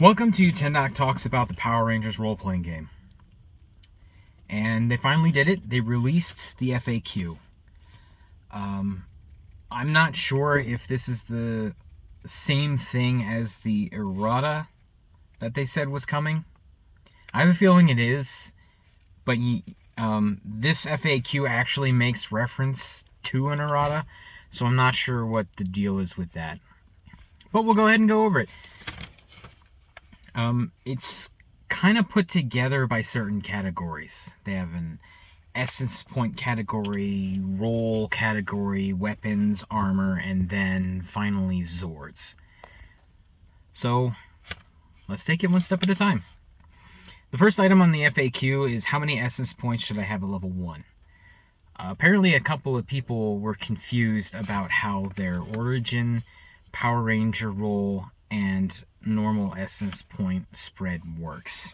Welcome to Tendoc Talks about the Power Rangers role-playing game. And they finally did it. They released the FAQ. I'm not sure if this is the same thing as the Errata that they said was coming. I have a feeling it is, but this FAQ actually makes reference to an Errata, so I'm not sure what the deal is with that. But we'll go ahead and go over it. It's kind of put together by certain categories. They have an essence point category, role category, weapons, armor, and then finally Zords. So let's take it one step at a time. The first item on the FAQ is how many essence points should I have at level 1? Apparently a couple of people were confused about how their origin, Power Ranger role, and normal essence point spread works.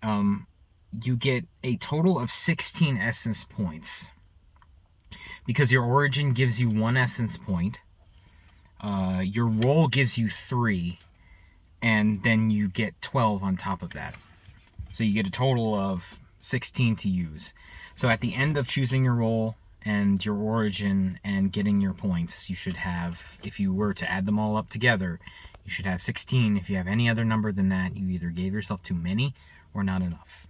You get a total of 16 essence points because your origin gives you 1 essence point, your role gives you 3, and then you get 12 on top of that. So you get a total of 16 to use. So at the end of choosing your role and your origin and getting your points, you should have, if you were to add them all up together, you should have 16. If you have any other number than that, you either gave yourself too many or not enough.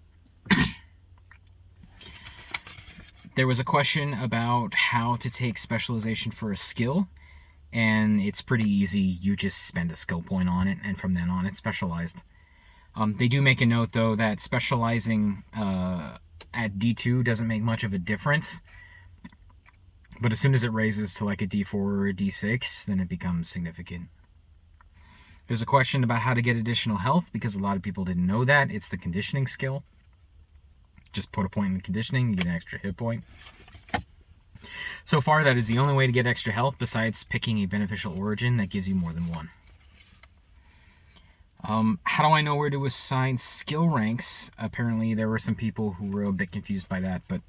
There was a question about how to take specialization for a skill, and it's pretty easy. You just spend a skill point on it, and from then on it's specialized. They do make a note, though, that specializing at D2 doesn't make much of a difference. But as soon as it raises to like a D4 or a D6, then it becomes significant. There's a question about how to get additional health, because a lot of people didn't know that. It's the conditioning skill. Just put a point in the conditioning, you get an extra hit point. So far, that is the only way to get extra health, besides picking a beneficial origin that gives you more than 1. How do I know where to assign skill ranks? Apparently, there were some people who were a bit confused by that, but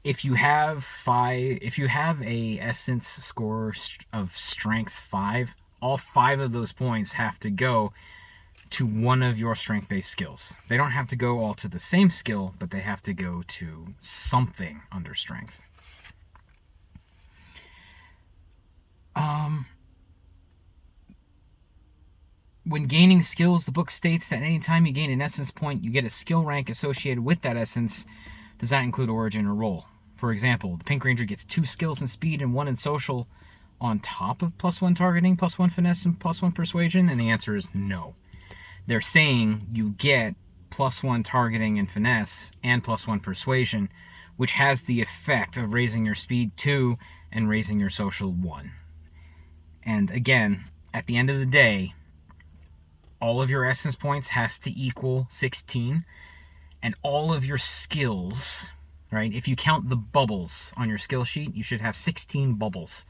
if you have a essence score of strength 5, all 5 of those points have to go to one of your strength-based skills. They don't have to go all to the same skill, but they have to go to something under strength. When gaining skills, the book states that anytime you gain an essence point, you get a skill rank associated with that essence. Does that include origin or role? For example, the Pink Ranger gets 2 skills in speed and 1 in social on top of +1 targeting, +1 finesse, and +1 persuasion, and the answer is no. They're saying you get +1 targeting and finesse and +1 persuasion, which has the effect of raising your speed 2 and raising your social 1. And again, at the end of the day, all of your essence points has to equal 16, and all of your skills, right? If you count the bubbles on your skill sheet, you should have 16 bubbles.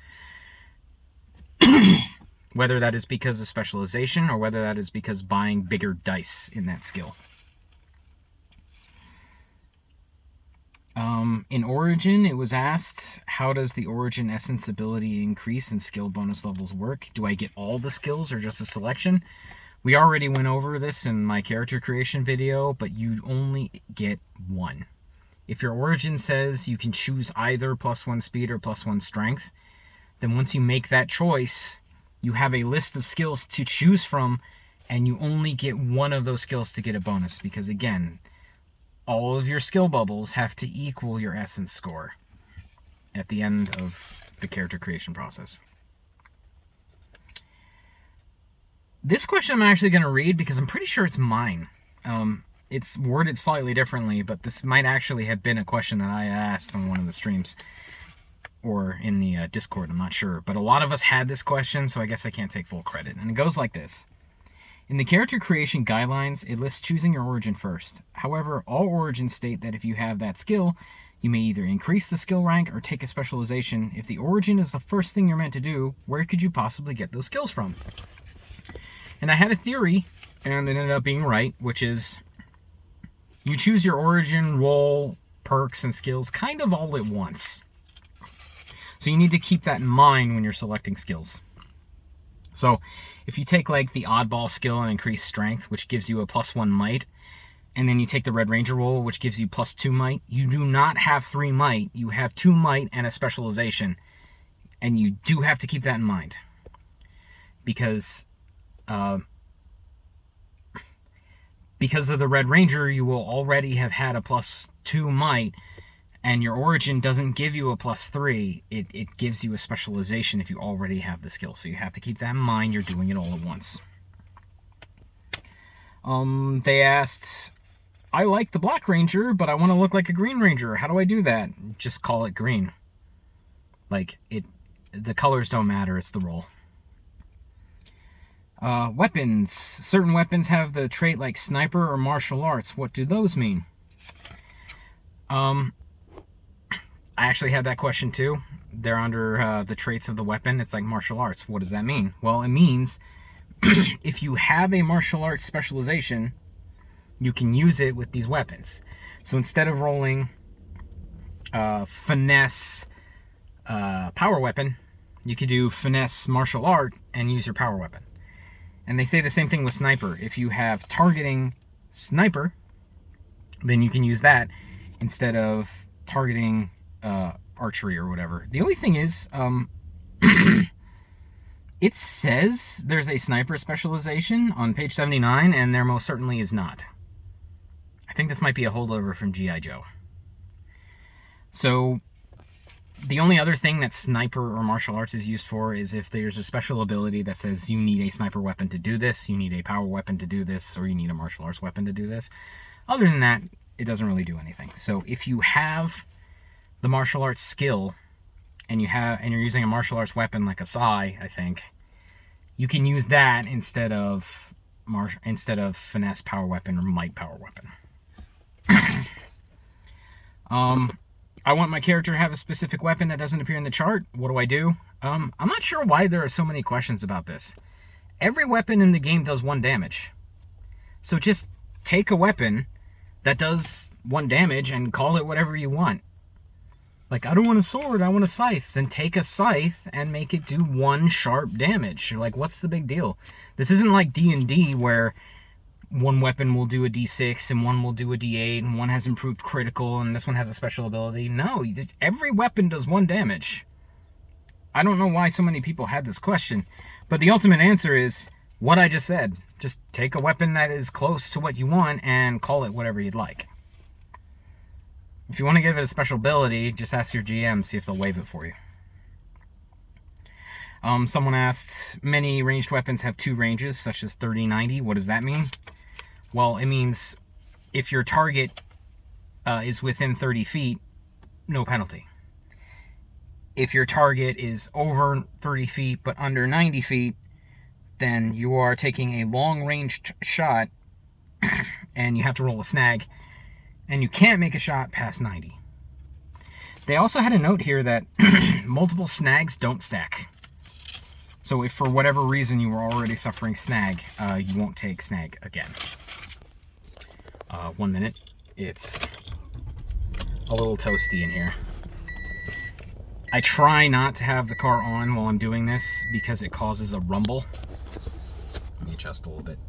Whether that is because of specialization or whether that is because buying bigger dice in that skill. In Origin, it was asked, how does the Origin Essence ability increase and skill bonus levels work? Do I get all the skills or just a selection? We already went over this in my character creation video, but you only get 1. If your origin says you can choose either +1 speed or +1 strength, then once you make that choice, you have a list of skills to choose from, and you only get 1 of those skills to get a bonus, because again, all of your skill bubbles have to equal your essence score at the end of the character creation process. This question I'm actually going to read because I'm pretty sure it's mine. It's worded slightly differently, but this might actually have been a question that I asked on one of the streams or in the Discord, I'm not sure. But a lot of us had this question, so I guess I can't take full credit. And it goes like this. In the character creation guidelines, it lists choosing your origin first. However, all origins state that if you have that skill, you may either increase the skill rank or take a specialization. If the origin is the first thing you're meant to do, where could you possibly get those skills from? And I had a theory, and it ended up being right, which is you choose your origin, role, perks, and skills kind of all at once. So you need to keep that in mind when you're selecting skills. So if you take like the oddball skill and increase strength, which gives you a +1 might, and then you take the Red Ranger roll, which gives you +2 might, you do not have 3 might. You have 2 might and a specialization. And you do have to keep that in mind. Because of the Red Ranger, you will already have had a +2 might, and your origin doesn't give you a +3. It gives you a specialization if you already have the skill. So you have to keep that in mind. You're doing it all at once. They asked, I like the Black Ranger, but I want to look like a Green Ranger. How do I do that? Just call it green. Like, the colors don't matter. It's the roll. Weapons. Certain weapons have the trait like sniper or martial arts. What do those mean? I actually had that question too. They're under the traits of the weapon. It's like martial arts. What does that mean? Well, it means if you have a martial arts specialization, you can use it with these weapons. So instead of rolling finesse power weapon, you could do finesse martial art and use your power weapon. And they say the same thing with sniper. If you have targeting sniper, then you can use that instead of targeting archery or whatever. The only thing is, it says there's a sniper specialization on page 79, and there most certainly is not. I think this might be a holdover from G.I. Joe. So the only other thing that sniper or martial arts is used for is if there's a special ability that says you need a sniper weapon to do this, you need a power weapon to do this, or you need a martial arts weapon to do this. Other than that, it doesn't really do anything. So if you have the martial arts skill and you're using a martial arts weapon like a sai, I think, you can use that instead of finesse power weapon or might power weapon. I want my character to have a specific weapon that doesn't appear in the chart. What do I do? I'm not sure why there are so many questions about this. Every weapon in the game does 1 damage. So just take a weapon that does 1 damage and call it whatever you want. Like, I don't want a sword, I want a scythe. Then take a scythe and make it do 1 sharp damage. Like, what's the big deal? This isn't like D&D where one weapon will do a D6 and one will do a D8 and one has improved critical and this one has a special ability. No, every weapon does 1 damage. I don't know why so many people had this question, but the ultimate answer is what I just said. Just take a weapon that is close to what you want and call it whatever you'd like. If you want to give it a special ability, just ask your GM, see if they'll waive it for you. Someone asked, many ranged weapons have 2 ranges, such as 30-90. What does that mean? Well, it means if your target is within 30 feet, no penalty. If your target is over 30 feet but under 90 feet, then you are taking a long-ranged shot and you have to roll a snag, and you can't make a shot past 90. They also had a note here that multiple snags don't stack. So if for whatever reason you were already suffering snag, you won't take snag again. 1 minute. It's a little toasty in here. I try not to have the car on while I'm doing this because it causes a rumble. Let me adjust a little bit.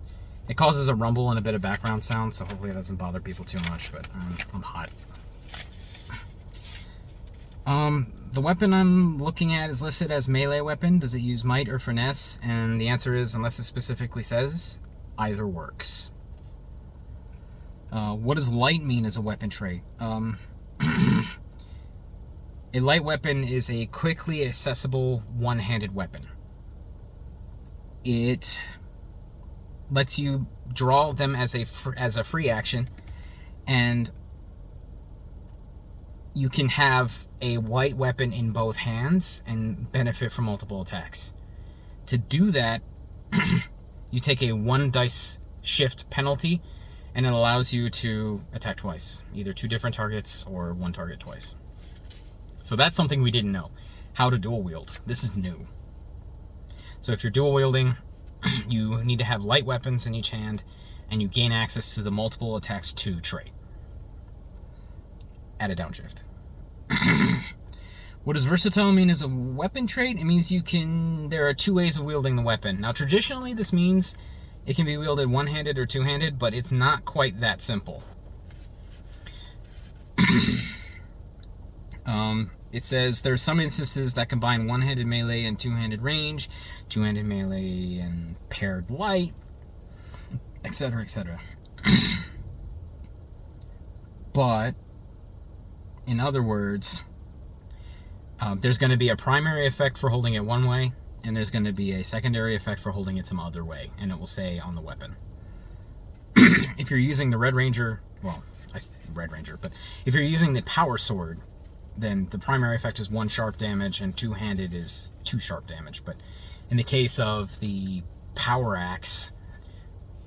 It causes a rumble and a bit of background sound, so hopefully it doesn't bother people too much, but I'm hot. The weapon I'm looking at is listed as melee weapon. Does it use might or finesse? And the answer is, unless it specifically says, either works. What does light mean as a weapon trait? A light weapon is a quickly accessible one-handed weapon. It lets you draw them as a free action, and you can have a light weapon in both hands and benefit from multiple attacks. To do that, you take a 1 dice shift penalty, and it allows you to attack twice, either 2 different targets or 1 target twice. So that's something we didn't know, how to dual wield. This is new. So if you're dual wielding, you need to have light weapons in each hand, and you gain access to the multiple attacks 2 trait at a downshift. What does versatile mean as a weapon trait? It means there are 2 ways of wielding the weapon. Now, traditionally, this means it can be wielded one-handed or two-handed, but it's not quite that simple. It says there's some instances that combine one-handed melee and two-handed range, two-handed melee and paired light, etc., etc. But, in other words, there's going to be a primary effect for holding it one way, and there's going to be a secondary effect for holding it some other way, and it will say on the weapon. If you're using the Red Ranger, well, Red Ranger, but if you're using the Power Sword, then the primary effect is 1 sharp damage, and two-handed is 2 sharp damage. But in the case of the Power Axe,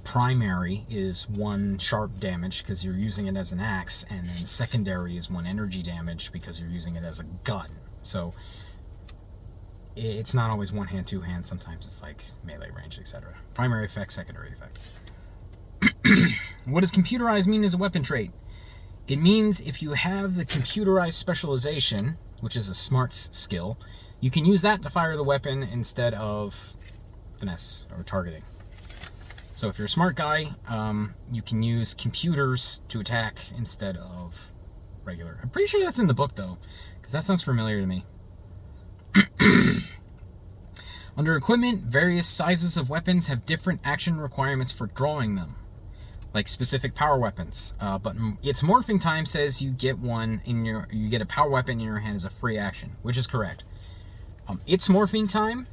primary is 1 sharp damage because you're using it as an axe, and then secondary is 1 energy damage because you're using it as a gun. So it's not always one hand, two hands. Sometimes it's like melee range, etc. Primary effect, secondary effect. What does computerized mean as a weapon trait? It means if you have the computerized specialization, which is a smarts skill, you can use that to fire the weapon instead of finesse or targeting. So if you're a smart guy, you can use computers to attack instead of regular. I'm pretty sure that's in the book though, because that sounds familiar to me. Under equipment, various sizes of weapons have different action requirements for drawing them, like specific power weapons. But its morphing time says you get a power weapon in your hand as a free action, which is correct. Its morphing time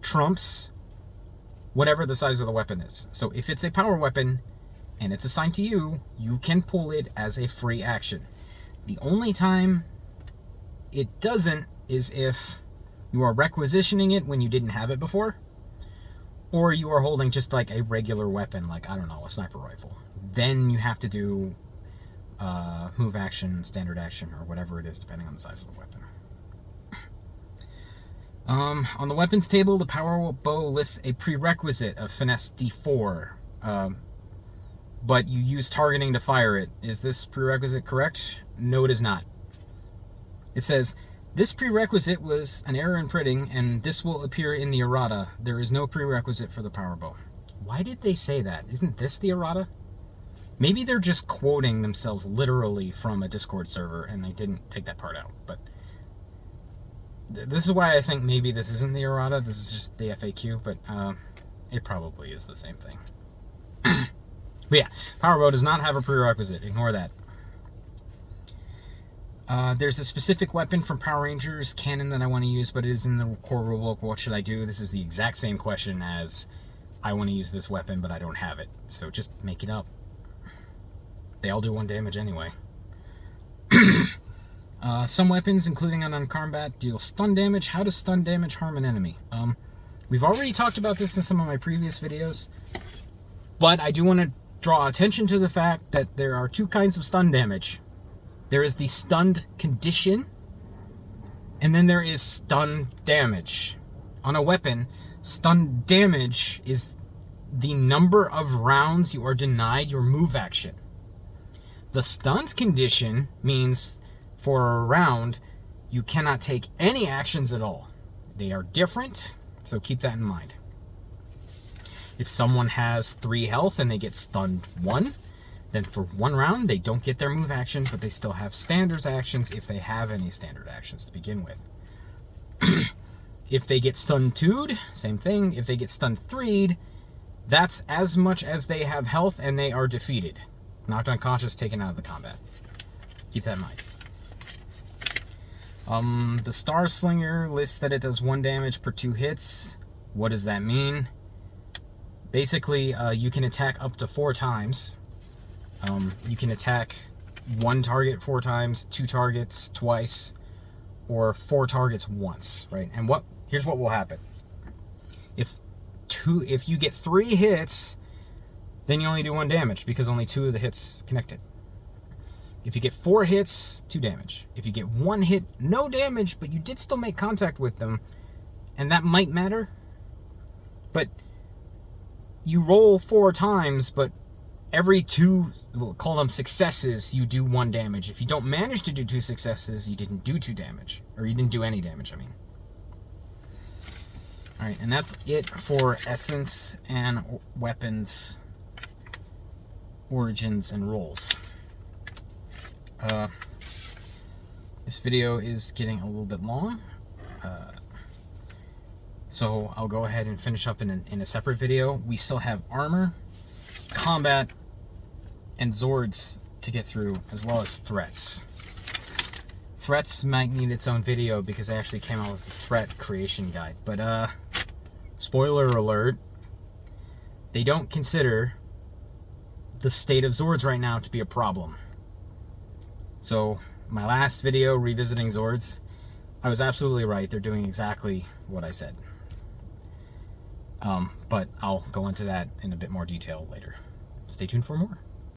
trumps whatever the size of the weapon is. So if it's a power weapon and it's assigned to you, you can pull it as a free action. The only time it doesn't is if you are requisitioning it when you didn't have it before, or you are holding just like a regular weapon, like, I don't know, a sniper rifle. Then you have to do move action, standard action, or whatever it is, depending on the size of the weapon. On the weapons table, the power bow lists a prerequisite of finesse D4, but you use targeting to fire it. Is this prerequisite correct? No, it is not. It says, this prerequisite was an error in printing, and this will appear in the errata. There is no prerequisite for the power bow. Why did they say that? Isn't this the errata? Maybe they're just quoting themselves literally from a Discord server, and they didn't take that part out. But this is why I think maybe this isn't the errata. This is just the FAQ, but it probably is the same thing. But yeah, power bow does not have a prerequisite. Ignore that. There's a specific weapon from Power Rangers canon that I want to use, but it is in the core rulebook. What should I do? This is the exact same question as I want to use this weapon, but I don't have it. So just make it up. They all do 1 damage anyway. Some weapons, including unarmed combat, deal stun damage. How does stun damage harm an enemy? We've already talked about this in some of my previous videos, but I do want to draw attention to the fact that there are 2 kinds of stun damage. There is the stunned condition, and then there is stun damage. On a weapon, stun damage is the number of rounds you are denied your move action. The stunned condition means for a round, you cannot take any actions at all. They are different, so keep that in mind. If someone has 3 health and they get stunned 1, then for 1 round, they don't get their move action, but they still have standard actions if they have any standard actions to begin with. If they get stunned 2'd, same thing. If they get stunned 3'd, that's as much as they have health and they are defeated. Knocked unconscious, taken out of the combat. Keep that in mind. The Starslinger lists that it does 1 damage per 2 hits. What does that mean? Basically, you can attack up to 4 times. You can attack 1 target 4 times, 2 targets twice, or 4 targets once, right? And here's what will happen. If you get 3 hits, then you only do 1 damage because only 2 of the hits connected. If you get 4 hits, 2 damage. If you get 1 hit, no damage, but you did still make contact with them, and that might matter. But you roll 4 times, but every 2, we'll call them successes, you do 1 damage. If you don't manage to do 2 successes, you didn't do 2 damage. Or you didn't do any damage, I mean. Alright, and that's it for essence and weapons, origins, and roles. This video is getting a little bit long. So I'll go ahead and finish up in a separate video. We still have armor, combat, and Zords to get through, as well as threats. Threats might need its own video because I actually came out with a threat creation guide. But spoiler alert, they don't consider the state of Zords right now to be a problem. So my last video revisiting Zords, I was absolutely right. They're doing exactly what I said. But I'll go into that in a bit more detail later. Stay tuned for more.